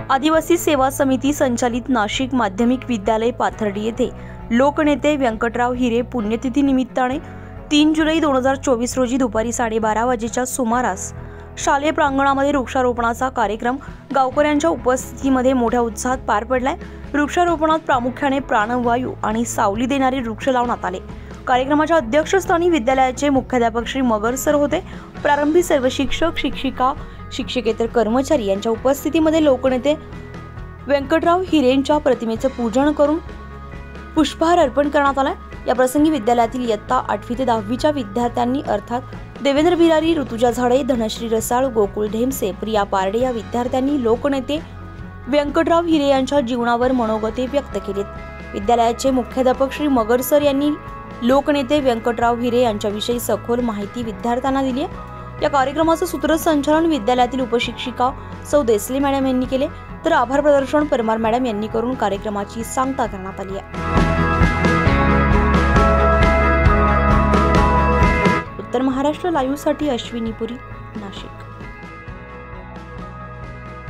आदिवासी सेवा समिती संचालित नाशिक माध्यमिक विद्यालय पाथर्डी येथे लोकनेते व्यंकटराव हिरे पुण्यतिथी निमित्ताने 3 जुलै 2024 रोजी दुपारी 12:30 वाजेच्या सुमारास शालेय प्रांगणामध्ये वृक्षारोपणाचा कार्यक्रम गावकऱ्यांच्या उपस्थितीमध्ये मोठ्या उत्साहात पार पडलाय। वृक्षारोपणात प्रामुख्याने प्राणवायू आणि सावली देणारे वृक्ष लावण्यात आले। कार्यक्रमाच्या अध्यक्षस्थानी विद्यालयाचे मुख्याध्यापक श्री मगर सर होते। प्रारंभी सर्व शिक्षक, शिक्षिका, शिक्षकेतर कर्मचारी यांच्या उपस्थितीमध्ये लोकनेते व्यंकटराव हिरेंच्या प्रतिमेचे पूजन करून पुष्पहार अर्पण करण्यात आला। या प्रसंगी विद्यालयातील इयत्ता 8वी ते 10वीच्या विद्यार्थ्यांनी अर्थात देवेंद्र बिरारी, ऋतुजा झाडे, धनश्री रसाळ, गोकुळ ढेमसे, प्रिया पारडे या विद्यार्थ्यांनी लोकनेते व्यंकटराव हिरे यांच्या जीवनावर मनोगते व्यक्त केलीत। विद्यालयाचे मुख्याध्यापक श्री मगर सर यांनी लोकनेते व्यंकटराव हिरे यांच्याविषयी सखोल माहिती विद्यार्थ्यांना दिली आहे। या कार्यक्रमाचं सूत्रसंचालन विद्यालयातील उपशिक्षिका सौ देसले मॅडम यांनी केले, तर आभार प्रदर्शन परमार मॅडम यांनी करून कार्यक्रमाची सांगता करण्यात आली आहे। उत्तर महाराष्ट्र लाईव्ह साठी अश्विनी पुरी, नाशिक।